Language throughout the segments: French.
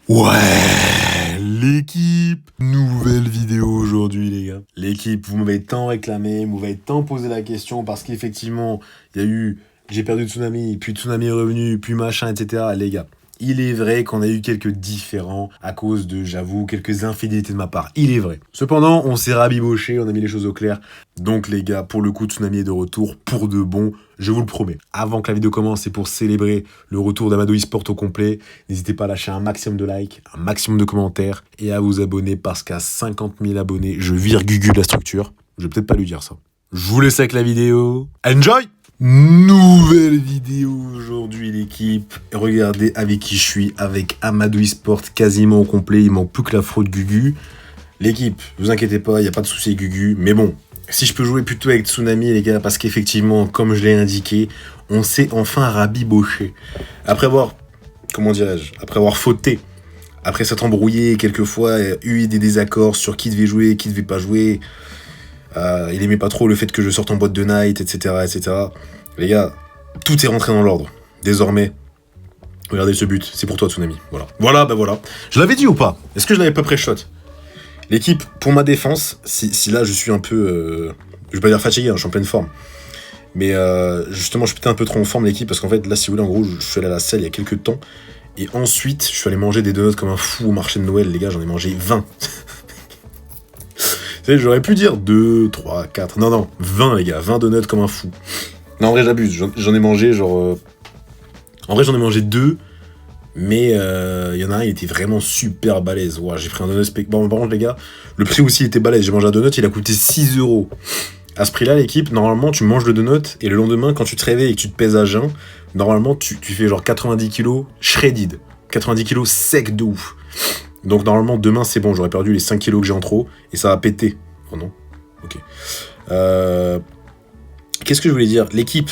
Ouais, l'équipe, nouvelle vidéo aujourd'hui les gars. L'équipe, vous m'avez tant réclamé, vous m'avez tant posé la question parce qu'effectivement, il y a eu, j'ai perdu Tsunami, puis Tsunami est revenu, puis machin, etc. Les gars, il est vrai qu'on a eu quelques différends à cause de, j'avoue, quelques infidélités de ma part. Il est vrai. Cependant, on s'est rabiboché, on a mis les choses au clair. Donc les gars, pour le coup, Tsunami est de retour pour de bon, je vous le promets. Avant que la vidéo commence, c'est pour célébrer le retour d'Amado eSport au complet. N'hésitez pas à lâcher un maximum de likes, un maximum de commentaires et à vous abonner parce qu'à 50 000 abonnés, je vire Gugu de la structure. Je vais peut-être pas lui dire ça. Je vous laisse avec la vidéo. Enjoy! Nouvelle vidéo aujourd'hui l'équipe. Regardez avec qui je suis, avec Amado eSport quasiment au complet. Il manque plus que la fraude Gugu. L'équipe, vous inquiétez pas, il n'y a pas de souci Gugu. Mais bon, si je peux jouer plutôt avec Tsunami les gars, parce qu'effectivement, comme je l'ai indiqué, on s'est enfin rabiboché. Après avoir, comment dirais-je, après avoir fauté, après s'être embrouillé quelquefois, eu des désaccords sur qui devait jouer, qui devait pas jouer. Il aimait pas trop le fait que je sorte en boîte de night, etc., etc. Les gars, tout est rentré dans l'ordre. Désormais, regardez ce but, c'est pour toi Tsunami. Voilà. Voilà. Je l'avais dit ou pas? Est-ce que je l'avais pas pré-shot? L'équipe, pour ma défense, si là je suis un peu, je vais pas dire fatigué, hein, je suis en pleine forme. Mais justement, je suis peut-être un peu trop en forme l'équipe, parce qu'en fait, là, si vous voulez, en gros, je suis allé à la salle il y a quelques temps. Et ensuite, je suis allé manger des donuts comme un fou au marché de Noël, les gars, j'en ai mangé 20. J'aurais pu dire 2, 3, 4, non, 20 les gars, 20 donuts comme un fou. Non, en vrai, j'abuse, j'en ai mangé genre... En vrai, j'en ai mangé 2, mais il y en a un, il était vraiment super balèze. Ouah, j'ai pris un donut Bon, par contre, les gars, le prix aussi était balèze. J'ai mangé un donut, il a coûté 6 €. À ce prix-là, l'équipe, normalement, tu manges le donut, et le lendemain, quand tu te réveilles et que tu te pèses à jeun, normalement, tu fais genre 90 kilos shredded. 90 kilos sec de ouf. Donc normalement demain c'est bon, j'aurais perdu les 5 kilos que j'ai en trop et ça va péter. Oh non. Ok. Qu'est-ce que je voulais dire? L'équipe,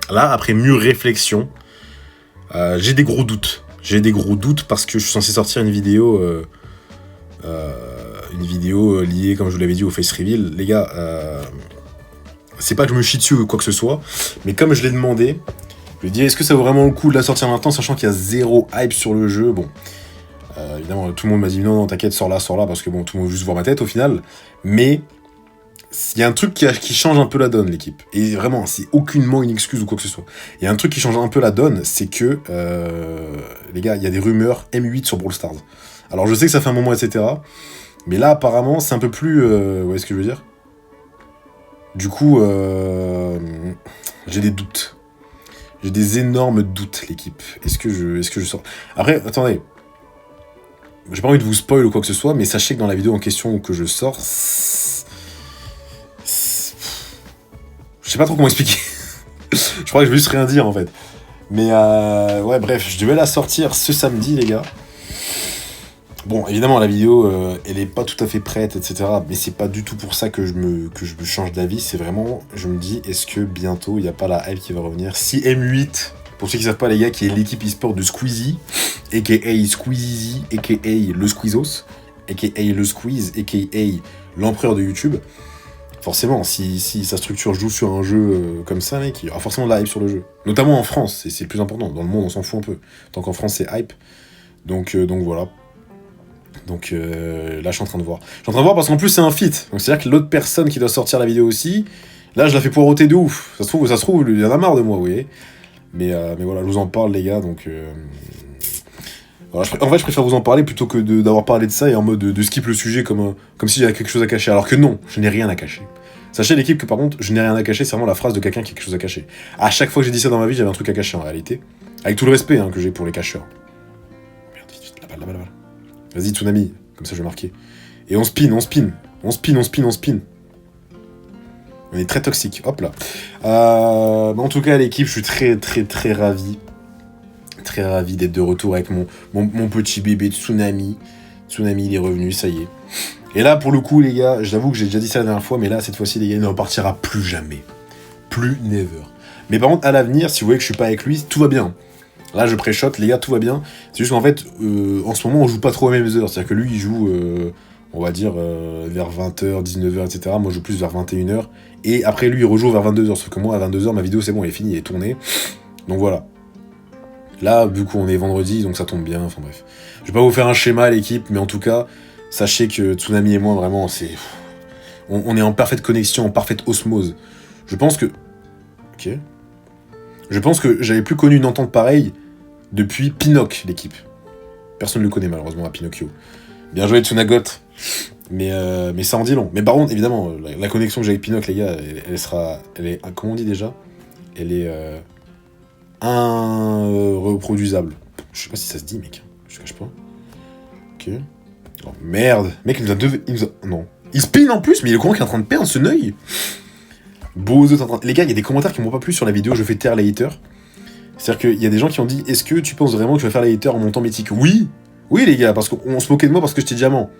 là après mûre réflexion, j'ai des gros doutes. J'ai des gros doutes parce que je suis censé sortir une vidéo liée, comme je vous l'avais dit, au face reveal. Les gars, c'est pas que je me chie dessus ou quoi que ce soit, mais comme je l'ai demandé, je lui ai dit est-ce que ça vaut vraiment le coup de la sortir maintenant, sachant qu'il y a zéro hype sur le jeu. Bon. Évidemment, tout le monde m'a dit non, t'inquiète, sors là, parce que bon, tout le monde veut juste voir ma tête au final. Mais il y a un truc qui change un peu la donne, l'équipe. Et vraiment, c'est aucunement une excuse ou quoi que ce soit. Il y a un truc qui change un peu la donne, c'est que, les gars, il y a des rumeurs M8 sur Brawl Stars. Alors, je sais que ça fait un moment, etc. Mais là, apparemment, c'est un peu plus... vous voyez ce que je veux dire? Du coup, j'ai des doutes. J'ai des énormes doutes, l'équipe. Est-ce que je sors? Après, attendez. J'ai pas envie de vous spoil ou quoi que ce soit, mais sachez que dans la vidéo en question que je sors, je sais pas trop comment expliquer. Je crois que je vais juste rien dire en fait. Mais ouais, bref, je devais la sortir ce samedi, les gars. Bon, évidemment, la vidéo, elle est pas tout à fait prête, etc. Mais c'est pas du tout pour ça que je me change d'avis. C'est vraiment, je me dis, est-ce que bientôt il n'y a pas la hype qui va revenir? Si M8, pour ceux qui savent pas, les gars, qui est l'équipe e-sport de Squeezie, a.k.a. Squeezie, a.k.a. le Squeezos, a.k.a. le Squeeze, a.k.a. l'empereur de YouTube. Forcément, si sa structure joue sur un jeu comme ça, mec, il y aura forcément de la hype sur le jeu. Notamment en France, c'est le plus important. Dans le monde, on s'en fout un peu. Tant qu'en France, c'est hype. Donc voilà. Donc là, je suis en train de voir. Je suis en train de voir parce qu'en plus, c'est un feat. Donc c'est-à-dire que l'autre personne qui doit sortir la vidéo aussi, là, je la fais poireauter de ouf. Ça se trouve, il y en a marre de moi, vous voyez. Mais voilà, je vous en parle, les gars, donc... Voilà, en fait, je préfère vous en parler plutôt que d'avoir parlé de ça et en mode de skip le sujet comme si j'avais quelque chose à cacher. Alors que non, je n'ai rien à cacher. Sachez, l'équipe, que par contre, je n'ai rien à cacher, c'est vraiment la phrase de quelqu'un qui a quelque chose à cacher. À chaque fois que j'ai dit ça dans ma vie, j'avais un truc à cacher en réalité. Avec tout le respect que j'ai pour les cacheurs. Merde, vite, la balle. Vas-y, Tsunami, comme ça je vais marquer. Et on spin. On est très toxique, hop là. En tout cas, l'équipe, je suis très ravi. Très ravi d'être de retour avec mon petit bébé Tsunami. Tsunami, il est revenu, ça y est. Et là, pour le coup, les gars, j'avoue que j'ai déjà dit ça la dernière fois, mais là, cette fois-ci, les gars, il ne repartira plus jamais. Plus never. Mais par contre, à l'avenir, si vous voyez que je suis pas avec lui, tout va bien. Là, je pré-shot, les gars, tout va bien. C'est juste qu'en fait, en ce moment, on joue pas trop aux mêmes heures. C'est-à-dire que lui, il joue, on va dire, vers 20h, 19h, etc. Moi, je joue plus vers 21h. Et après, lui, il rejoue vers 22h. Sauf que moi, à 22h, ma vidéo, c'est bon, elle est finie, elle est tournée. Donc voilà. Là, du coup, on est vendredi, donc ça tombe bien, enfin bref. Je vais pas vous faire un schéma, l'équipe, mais en tout cas, sachez que Tsunami et moi, vraiment, c'est... On est en parfaite connexion, en parfaite osmose. Je pense que... Ok. Je pense que j'avais plus connu une entente pareille depuis Pinocchio, l'équipe. Personne ne le connaît, malheureusement, à Pinocchio. Bien joué, Tsunagot. Mais ça en dit long. Mais par contre, évidemment, la connexion que j'ai avec Pinocchio, les gars, elle est... Comment on dit déjà? Elle est... reproduisable. Je sais pas si ça se dit, mec. Je te cache pas. Ok. Oh, merde. Mec, il nous a deux... Non. Il spin en plus, mais il est au courant qu'il est en train de perdre ce neuil. Bozo, les gars, il y a des commentaires qui m'ont pas plu sur la vidéo, je fais taire les haters. C'est-à-dire qu'il y a des gens qui ont dit, est-ce que tu penses vraiment que je vais faire les haters en montant mythique? Oui. Oui, les gars, parce qu'on se moquait de moi parce que j'étais diamant.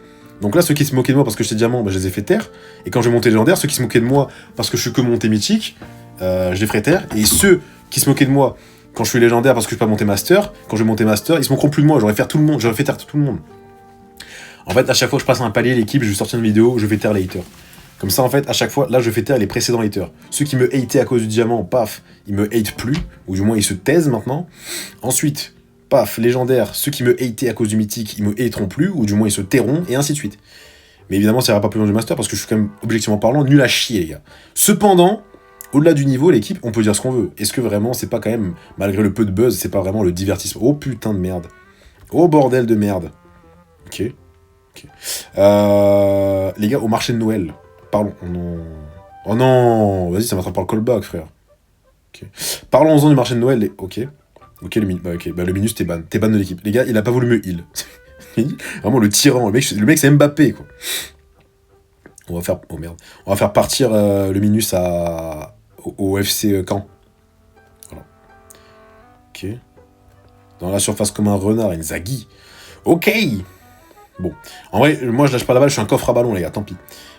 Donc là, ceux qui se moquaient de moi parce que j'étais diamant, bah, je les ai fait taire. Et quand je vais monter légendaire, ceux qui se moquaient de moi parce que je suis que monté mythique, je les ferai taire. Et ceux qui se moquaient de moi quand je suis légendaire parce que je suis pas monté master, quand je vais monter master, ils se moqueront plus de moi, j'aurais fait taire tout le monde. En fait, à chaque fois que je passe un palier, l'équipe, je vais sortir une vidéo, je vais taire les haters. Comme ça, en fait, à chaque fois, là, je fais taire les précédents haters. Ceux qui me hataient à cause du diamant, paf, ils me hatent plus, ou du moins ils se taisent maintenant. Ensuite, paf, légendaire, ceux qui me hataient à cause du mythique, ils me hateront plus, ou du moins ils se tairont, et ainsi de suite. Mais évidemment, ça ira pas plus loin du master, parce que je suis quand même, objectivement parlant, nul à chier, les gars. Cependant, au-delà du niveau, l'équipe, on peut dire ce qu'on veut. Est-ce que vraiment, c'est pas quand même, malgré le peu de buzz, c'est pas vraiment le divertissement? Oh putain de merde. Oh bordel de merde. Ok. Les gars, au marché de Noël, parlons. Oh non, vas-y, ça m'attrape par le callback, frère. Okay. Parlons-en du marché de Noël. Ok, le Minus, t'es ban. T'es ban de l'équipe. Les gars, il a pas voulu me heal. Vraiment le tyran. Le mec c'est Mbappé, quoi. On va faire... Oh merde. On va faire partir le Minus au FC Caen. Voilà. Ok. Dans la surface comme un renard, Inzaghi. Ok. Bon, en vrai, moi je lâche pas la balle, je suis un coffre à ballon, les gars, tant pis.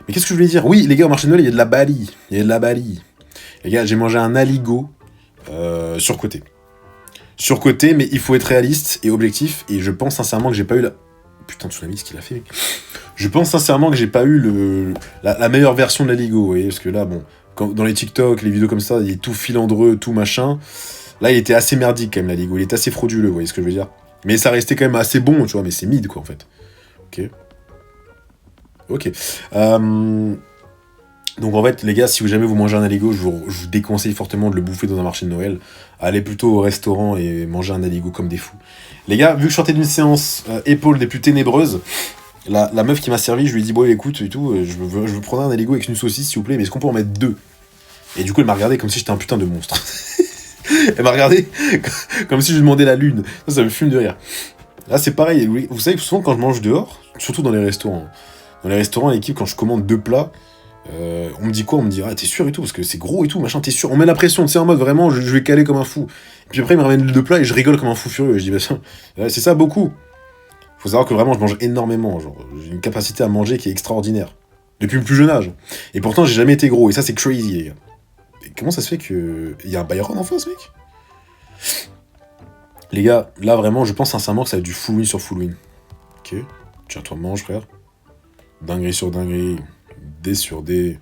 Mais qu'est-ce que je voulais dire? Oui, les gars, au marché de Noël, il y a de la balie. Il y a de la balie. Les gars, j'ai mangé un aligot surcoté. Surcoté, mais il faut être réaliste et objectif. Et je pense sincèrement que j'ai pas eu la... Putain, Tsunami, ce qu'il a fait, mec. Je pense sincèrement que j'ai pas eu la meilleure version de l'aligot, vous voyez. Parce que là, bon, dans les TikTok, les vidéos comme ça, il est tout filandreux, tout machin. Là, il était assez merdique, quand même, l'aligot. Il était assez frauduleux, vous voyez ce que je veux dire. Mais ça restait quand même assez bon, tu vois, mais c'est mid, quoi, en fait. Ok. Donc en fait, les gars, si jamais vous mangez un aligot, je vous déconseille fortement de le bouffer dans un marché de Noël. Allez plutôt au restaurant et manger un aligot comme des fous. Les gars, vu que je sortais d'une séance épaules des plus ténébreuses, la meuf qui m'a servi, je lui ai dit, bon écoute et tout, je veux prendre un aligot avec une saucisse s'il vous plaît, mais est-ce qu'on peut en mettre 2? Et du coup, elle m'a regardé comme si j'étais un putain de monstre. Elle m'a regardé comme si je lui demandais la lune. Ça me fume de rire. Là, c'est pareil. Vous savez que souvent, quand je mange dehors, surtout dans les restaurants, à l'équipe, quand je commande 2 plats, on me dit quoi? On me dit, ah, t'es sûr et tout, parce que c'est gros et tout, machin, t'es sûr? On met la pression, tu sais, en mode vraiment, je vais caler comme un fou. Et puis après, il me ramène les 2 plats et je rigole comme un fou furieux. Et je dis, bah, c'est ça, beaucoup. Faut savoir que vraiment, je mange énormément. Genre, j'ai une capacité à manger qui est extraordinaire. Depuis le plus jeune âge. Et pourtant, j'ai jamais été gros. Et ça, c'est crazy, les gars. Et comment ça se fait que... Il y a un Byron en face, mec? Les gars, là vraiment, je pense sincèrement que ça va être du full win sur full win. Ok, tiens-toi, mange, frère. Dinguerie sur dinguerie. D sur D.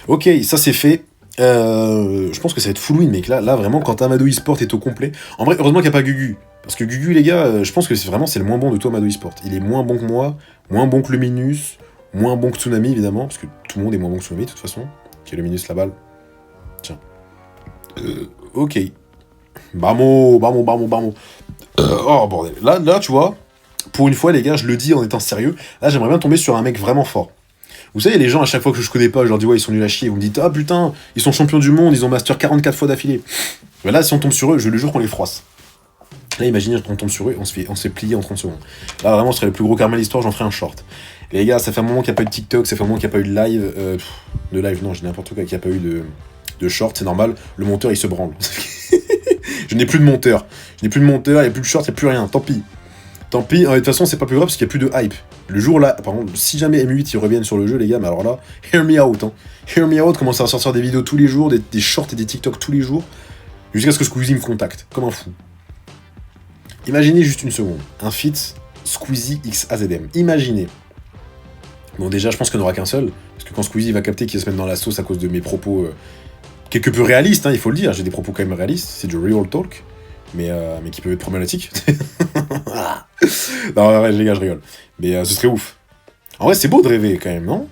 Ok, ça c'est fait. Je pense que ça va être full win, mec. Là vraiment, quand Amado eSport est au complet. En vrai, heureusement qu'il n'y a pas Gugu. Parce que Gugu, les gars, je pense que c'est le moins bon de tout Amado eSport. Il est moins bon que moi, moins bon que le Minus, moins bon que Tsunami, évidemment. Parce que tout le monde est moins bon que Tsunami, de toute façon. Ok, le Minus, la balle. Tiens. Ok. Bamo. Oh bordel. Là, tu vois, pour une fois, les gars, je le dis en étant sérieux, là, j'aimerais bien tomber sur un mec vraiment fort. Vous savez, les gens, à chaque fois que je connais pas, je leur dis, ouais, ils sont nuls à chier. Vous me dites, ah putain, ils sont champions du monde, ils ont master 44 fois d'affilée. Mais là, si on tombe sur eux, je le jure qu'on les froisse. Là, imaginez qu'on tombe sur eux, on se fait plier en 30 secondes. Là, vraiment, ce serait le plus gros karma de l'histoire, j'en ferai un short. Et les gars, ça fait un moment qu'il n'y a pas eu de TikTok, ça fait un moment qu'il n'y a pas eu de live. Non, j'ai n'importe quoi, qu'il n'y a pas eu de short, c'est normal. Le monteur, il se branle. Je n'ai plus de monteur. Il n'y a plus de short, il n'y a plus rien. Tant pis. De toute façon, c'est pas plus grave parce qu'il n'y a plus de hype. Le jour là, par contre, si jamais M8 ils reviennent sur le jeu, les gars, mais alors là, hear me out. Hein. Hear me out, commence à sortir des vidéos tous les jours, des shorts et des TikTok tous les jours, jusqu'à ce que Squeezie me contacte, comme un fou. Imaginez juste une seconde, un feat Squeezie x AZM. Imaginez. Bon, déjà, je pense qu'il n'y en aura qu'un seul, parce que quand Squeezie va capter qu'il va se mettre dans la sauce à cause de mes propos quelque peu réalistes, hein, il faut le dire, j'ai des propos quand même réalistes, c'est du real talk. mais qui peuvent être problématiques. Non, en vrai, les gars, je rigole. Mais ce serait ouf. En vrai, c'est beau de rêver, quand même, non?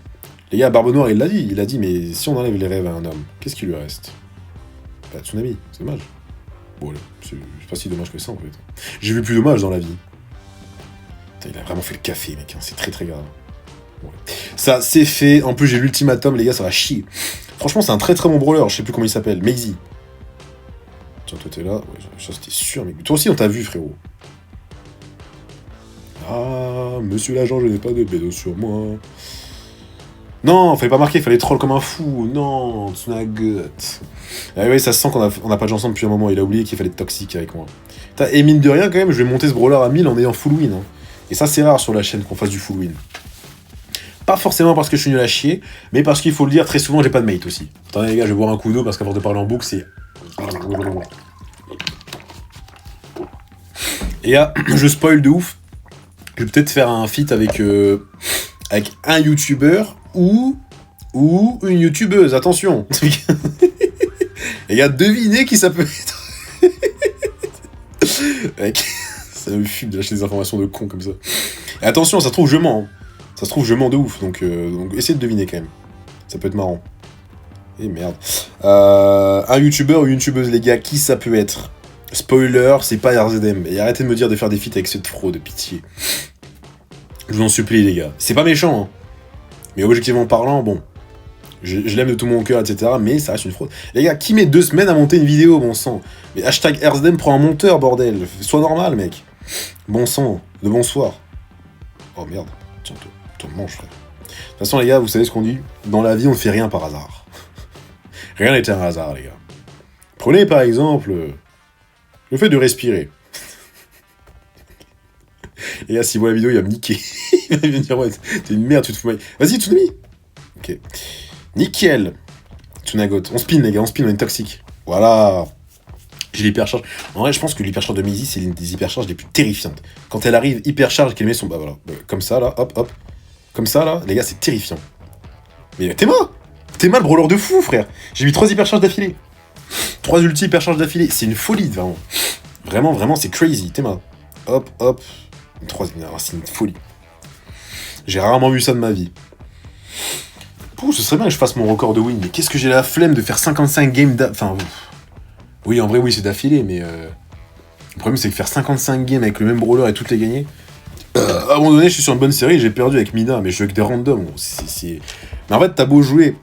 Les gars, Barbe Noire, il a dit, mais si on enlève les rêves à un homme, qu'est-ce qui lui reste? Bah, tsunami, c'est dommage. Bon, c'est pas si dommage que ça, en fait. J'ai vu plus dommage dans la vie. Putain, il a vraiment fait le café, mec, hein. C'est très très grave. Ouais. Ça, c'est fait. En plus, j'ai l'ultimatum, les gars, ça va chier. Franchement, c'est un très très bon brawler, je sais plus comment il s'appelle. Maisie. Tiens, toi, t'es là. Ouais, ça, c'était sûr, mec. Toi aussi, on t'a vu, frérot. Ah, monsieur l'agent, je n'ai pas de bédo sur moi. Non, fallait pas marquer, fallait troll comme un fou. Non, Tsunagut. Ah oui, ça se sent qu'on a pas de chance ensemble depuis un moment. Il a oublié qu'il fallait être toxique avec moi. Et mine de rien, quand même, je vais monter ce brawler à 1000 en ayant full win. Hein. Et ça, c'est rare sur la chaîne qu'on fasse du full win. Pas forcément parce que je suis nul à chier, mais parce qu'il faut le dire, très souvent, j'ai pas de mate aussi. Attendez, les gars, je vais boire un coup d'eau parce qu'avant de parler en boucle, c'est... Et là, je spoil de ouf. Je vais peut-être faire un feat avec un youtubeur ou une youtubeuse, attention. Les gars, devinez qui ça peut être. Mec, ça me fume de lâcher des informations de con comme ça. Et attention, ça se trouve, je mens. Hein. Ça se trouve, je mens de ouf, donc essayez de deviner quand même. Ça peut être marrant. Et merde. Un youtubeur ou une youtubeuse, les gars, qui ça peut être? Spoiler, c'est pas RZM. Et arrêtez de me dire de faire des feats avec cette fraude, pitié. Je vous en supplie, les gars. C'est pas méchant, hein. Mais objectivement parlant, bon. Je l'aime de tout mon cœur, etc. Mais ça reste une fraude. Les gars, qui met 2 semaines à monter une vidéo, bon sang? Mais hashtag RZM prend un monteur, bordel. Sois normal, mec. Bon sang. De bonsoir. Oh merde. Tiens, toi, mange, frère. De toute façon, les gars, vous savez ce qu'on dit? Dans la vie, on ne fait rien par hasard. Rien n'est un hasard, les gars. Prenez par exemple le fait de respirer. Et là, s'il voit la vidéo, il va me niquer. Il va me dire, ouais, t'es une merde, tu te fous. Vas-y, Tsunami. Ok. Nickel. Tsunagot. On spin, les gars, on est toxique. Voilà. J'ai l'hypercharge. En vrai, je pense que l'hypercharge de Maisie, c'est l'une des hypercharges les plus terrifiantes. Quand elle arrive hypercharge, qu'elle met son... Bah voilà. Comme ça, là, hop, hop. Comme ça, là, les gars, c'est terrifiant. Mais t'es mal. T'es mal, brawler de fou, frère. J'ai mis 3 hypercharges d'affilée. 3 ulti hypercharges d'affilée. C'est une folie, vraiment. Vraiment, c'est crazy. T'es mal. Hop, hop. 3... C'est une folie. J'ai rarement vu ça de ma vie. Pouh, ce serait bien que je fasse mon record de win, mais qu'est-ce que j'ai la flemme de faire 55 games Enfin, oui, en vrai, oui, c'est d'affilée, mais... Le problème, c'est que faire 55 games avec le même brawler et toutes les gagner... à un moment donné, je suis sur une bonne série, j'ai perdu avec Mina, mais je joue avec des randoms. Mais en fait, t'as beau jouer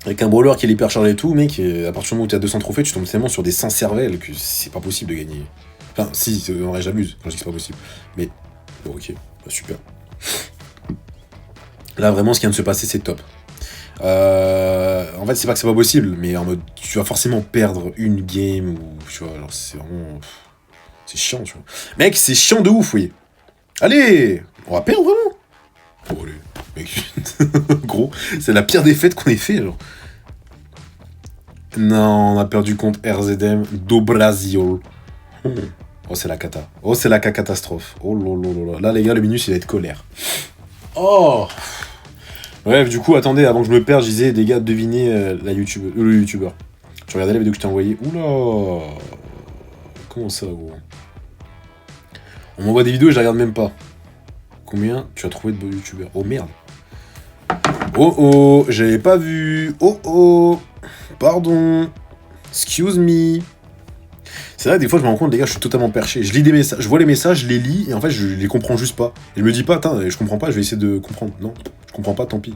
avec un brawler qui est hyper chargé et tout, mec, à partir du moment où t'as 200 trophées, tu tombes tellement sur des 100 cervelles que c'est pas possible de gagner. Enfin, si, en vrai, j'abuse quand je dis que c'est pas possible. Mais, bon, ok, bah, super. Là, vraiment, ce qui vient de se passer, c'est top. En fait, c'est pas que c'est pas possible, mais en mode, tu vas forcément perdre une game, ou, tu vois, alors c'est vraiment... C'est chiant, tu vois. Mec, c'est chiant de ouf, oui. Allez, on va perdre, vraiment. Oh, allez, mec, gros, c'est la pire défaite qu'on ait fait, genre. Non, on a perdu contre RZM do Brasil. Oh, c'est la cata. Oh, c'est la catastrophe. Oh, lolololo. Là, les gars, le minus, il va être colère. Oh. Bref, du coup, attendez, avant que je me perde, je disais, les gars, devinez le youtubeur. Je regardais la vidéo que je t'ai envoyée. Oula. Comment ça, gros? On m'envoie des vidéos et je les regarde même pas. Combien tu as trouvé de beaux youtubeurs? Oh, merde. Oh, j'avais pas vu. Oh. Pardon. Excuse me. C'est vrai que des fois je me rends compte, les gars, je suis totalement perché. Je lis des messages, je vois les messages, je les lis, et en fait je les comprends juste pas. Et je me dis pas, attends, je comprends pas, je vais essayer de comprendre. Non, je comprends pas, tant pis.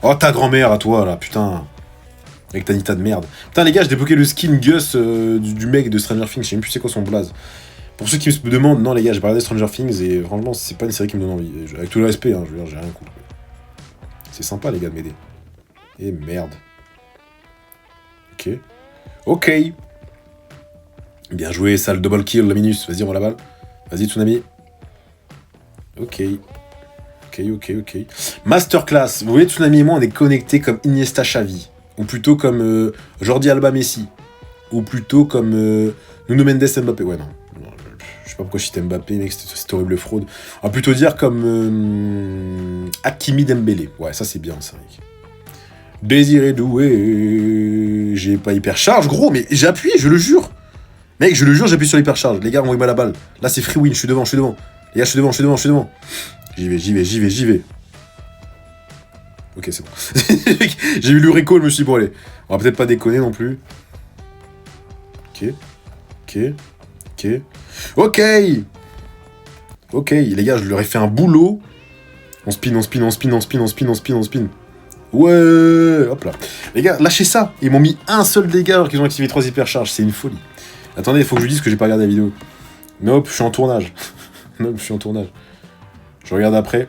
Oh, ta grand-mère à toi, là, putain. Avec ta nita de merde. Putain, les gars, j'ai débloqué le skin Gus du mec de Stranger Things, je sais même plus c'est quoi son blaze. Pour ceux qui me demandent, non, les gars, j'ai pas regardé Stranger Things, et franchement, c'est pas une série qui me donne envie. Avec tout le respect, hein, je veux dire, j'ai rien contre. C'est sympa, les gars, de m'aider. Et merde. Ok. Bien joué, sale double kill, la minus. Vas-y, on la balle. Vas-y, Tsunami. Ok. Masterclass. Vous voyez, Tsunami et moi, on est connectés comme Iniesta Xavi. Ou plutôt comme Jordi Alba Messi. Ou plutôt comme Nuno Mendes Mbappé. Ouais, non. Je sais pas pourquoi je cite Mbappé, mec, cette horrible fraude. On va plutôt dire comme Hakimi Dembélé. Ouais, ça c'est bien, ça, mec. Désiré doué. J'ai pas hyper charge, gros, mais j'ai appuyé, je le jure. Mec, je le jure, j'appuie sur l'hypercharge. Les gars, envoyez-moi la balle. Là, c'est free win, je suis devant. Les gars, je suis devant. J'y vais. Ok, c'est bon. J'ai eu le recall, je me suis dit, bon, allez. On va peut-être pas déconner non plus. Ok, les gars, je leur ai fait un boulot. On spin. Ouais, hop là. Les gars, lâchez ça. Ils m'ont mis un seul dégât alors qu'ils ont activé 3 hypercharges. C'est une folie. Attendez, il faut que je vous dise que j'ai pas regardé la vidéo. Nope, je suis en tournage. Je regarde après.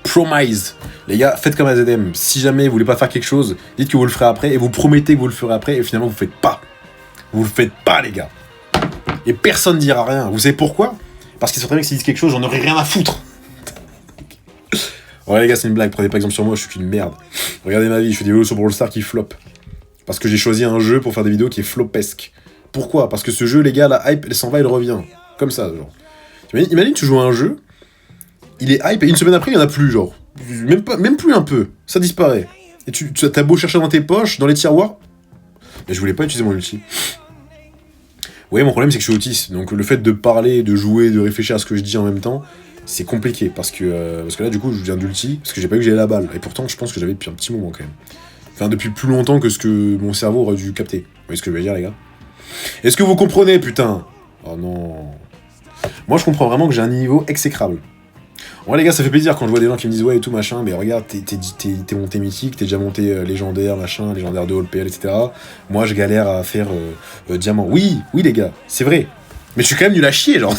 Promise. Les gars, faites comme AZM. Si jamais vous voulez pas faire quelque chose, dites que vous le ferez après et vous promettez que vous le ferez après et finalement vous faites pas. Vous le faites pas, les gars. Et personne dira rien. Vous savez pourquoi? Parce qu'ils sont très bien que s'ils disent quelque chose, j'en aurais rien à foutre. Ouais, les gars, c'est une blague. Prenez pas exemple sur moi, je suis une merde. Regardez ma vie, je fais des vidéos sur Brawl Stars qui flop. Parce que j'ai choisi un jeu pour faire des vidéos qui est flopesque. Pourquoi? Parce que ce jeu, les gars, la hype, elle s'en va, elle revient. Comme ça, genre. Imagine, tu joues à un jeu, il est hype, et une semaine après, il y en a plus, genre. Même plus un peu. Ça disparaît. Et t'as beau chercher dans tes poches, dans les tiroirs. Mais je voulais pas utiliser mon ulti. Ouais, mon problème, c'est que je suis autiste. Donc le fait de parler, de jouer, de réfléchir à ce que je dis en même temps, c'est compliqué. Parce que là, du coup, je viens d'ulti, parce que j'ai pas vu que j'avais la balle. Et pourtant, je pense que j'avais depuis un petit moment, quand même. Enfin, depuis plus longtemps que ce que mon cerveau aurait dû capter. Vous voyez ce que je veux dire, les gars? Est-ce que vous comprenez, putain? Oh non. Moi, je comprends vraiment que j'ai un niveau exécrable. Ouais, les gars, ça fait plaisir quand je vois des gens qui me disent ouais et tout machin, mais regarde, t'es monté mythique, t'es déjà monté légendaire, machin, légendaire de All-PL, etc. Moi, je galère à faire diamant. Oui, les gars, c'est vrai. Mais je suis quand même nul à chier, genre.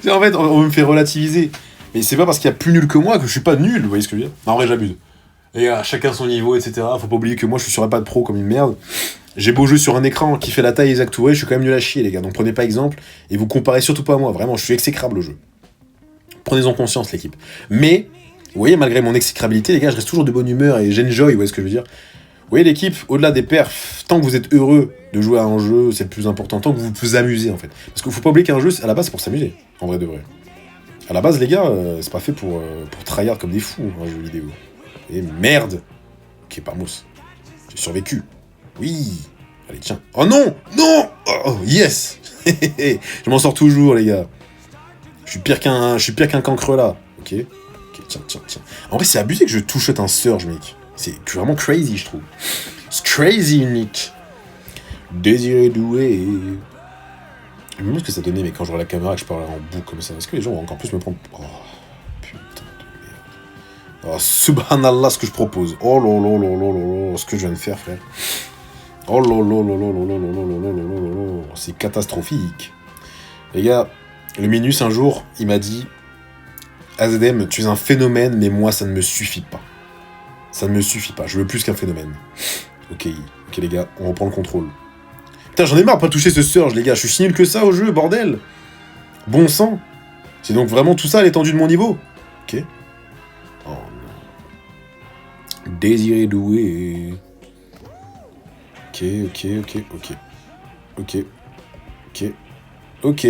En fait, on me fait relativiser. Mais c'est pas parce qu'il y a plus nul que moi que je suis pas nul, vous voyez ce que je veux dire? Non, en vrai, j'abuse. Et chacun son niveau, etc. Faut pas oublier que moi, je suis sur iPad Pro comme une merde. J'ai beau jeu sur un écran qui fait la taille exacte, ouais, je suis quand même nul à chier, les gars. Donc prenez pas exemple et vous comparez surtout pas à moi. Vraiment, je suis exécrable au jeu. Prenez-en conscience, l'équipe. Mais, vous voyez, malgré mon exécrabilité, les gars, je reste toujours de bonne humeur et j'enjoy, vous voyez ce que je veux dire? Vous voyez, l'équipe, au-delà des perfs, tant que vous êtes heureux de jouer à un jeu, c'est le plus important. Tant que vous vous amusez, en fait. Parce qu'il faut pas oublier qu'un jeu, à la base, c'est pour s'amuser, en vrai de vrai. À la base, les gars, c'est pas fait pour tryhard comme des fous, un jeu vidéo. Et merde! Ok, pas mousse. J'ai survécu. Oui! Allez, tiens. Oh non! Non! Oh, yes! Je m'en sors toujours, les gars. Je suis pire qu'un cancre là. Ok, tiens. En vrai, c'est abusé que je touche un surge, mec. C'est vraiment crazy, je trouve. C'est crazy, Nick. Désiré doué. Je me demande ce que ça donnait, mais quand je vois la caméra et que je parle en boucle comme ça, est-ce que les gens vont encore plus me prendre... Oh, putain de merde. Oh, subhanallah, ce que je propose. Oh lolo, ce que je viens de faire, frère. Oh lolo, c'est catastrophique. Les gars, le Minus, un jour, il m'a dit « AZM, tu es un phénomène, mais moi, ça ne me suffit pas. Ça ne me suffit pas, je veux plus qu'un phénomène. » Ok, les gars, on reprend le contrôle. Putain, j'en ai marre de pas toucher ce surge, les gars. Je suis si nul que ça au jeu, bordel. Bon sang. C'est donc vraiment tout ça à l'étendue de mon niveau. Ok. Oh non. Désiré doué. Ok. Ok.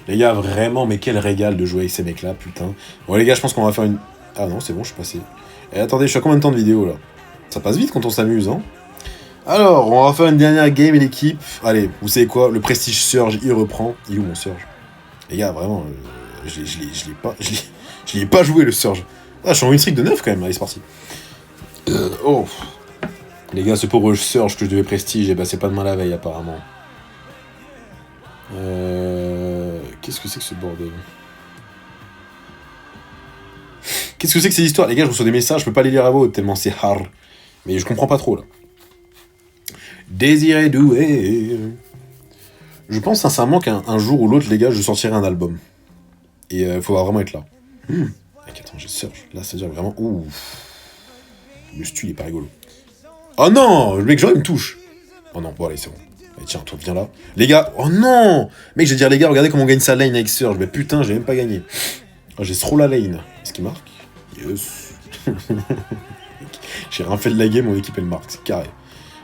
Les gars, vraiment, mais quel régal de jouer avec ces mecs-là, putain. Bon, les gars, je pense qu'on va faire une... Ah non, c'est bon, je suis passé. Et attendez, je suis à combien de temps de vidéo, là? Ça passe vite quand on s'amuse, hein. Alors, on va faire une dernière game et l'équipe. Allez, vous savez quoi? Le Prestige Surge, il reprend. Il est où, mon Surge? Les gars, vraiment, je l'ai pas joué, le Surge. Ah, je suis en une streak de 9, quand même. Allez, c'est parti. Oh. Les gars, ce pauvre Surge que je devais Prestige, eh ben, c'est pas demain la veille, apparemment. Qu'est-ce que c'est que ce bordel? Qu'est-ce que c'est que ces histoires? Les gars, je reçois des messages, je peux pas les lire à voix haute tellement c'est hard. Mais je comprends pas trop, là. Désiré doué. Je pense sincèrement qu'un jour ou l'autre, les gars, je sortirai un album. Et faudra vraiment être là. Attends, j'ai Surge. Là, ça veut dire vraiment... Ouh. Le stu, il est pas rigolo. Oh non! Le mec, genre, il me touche. Oh non, bon, allez, c'est bon. Allez, tiens, toi, viens là. Les gars, oh non! Mec, je vais dire, les gars, regardez comment on gagne sa lane avec Surge. Mais putain, j'ai même pas gagné. Oh, j'ai trop la lane. Est-ce qu'il marque? Yes. J'ai rien fait de la game, mon équipe, elle marque. C'est carré.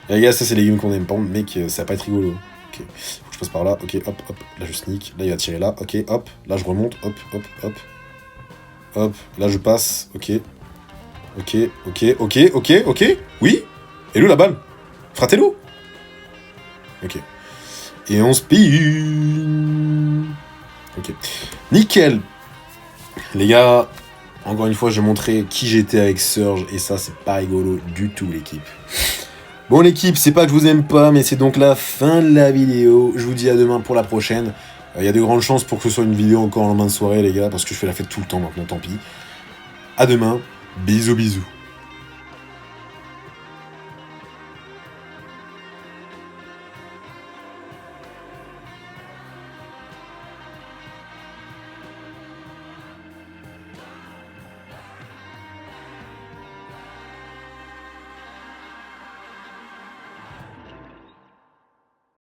Et les gars, ça, c'est les games qu'on aime. Par contre, mec, ça va pas être rigolo. Ok. Faut que je passe par là. Ok, hop. Là, je sneak. Là, il va tirer là. Ok, hop. Là, je remonte. Hop. Là, je passe. Ok. Ok. Oui. Hello la balle. Fratello. Ok. Et on spin. Ok. Nickel. Les gars, encore une fois, je vais montrer qui j'étais avec Surge. Et ça, c'est pas rigolo du tout, l'équipe. Bon, l'équipe, c'est pas que je vous aime pas, mais c'est donc la fin de la vidéo. Je vous dis à demain pour la prochaine. Il y a de grandes chances pour que ce soit une vidéo encore en lendemain de soirée, les gars, parce que je fais la fête tout le temps maintenant, tant pis. À demain. Bisous.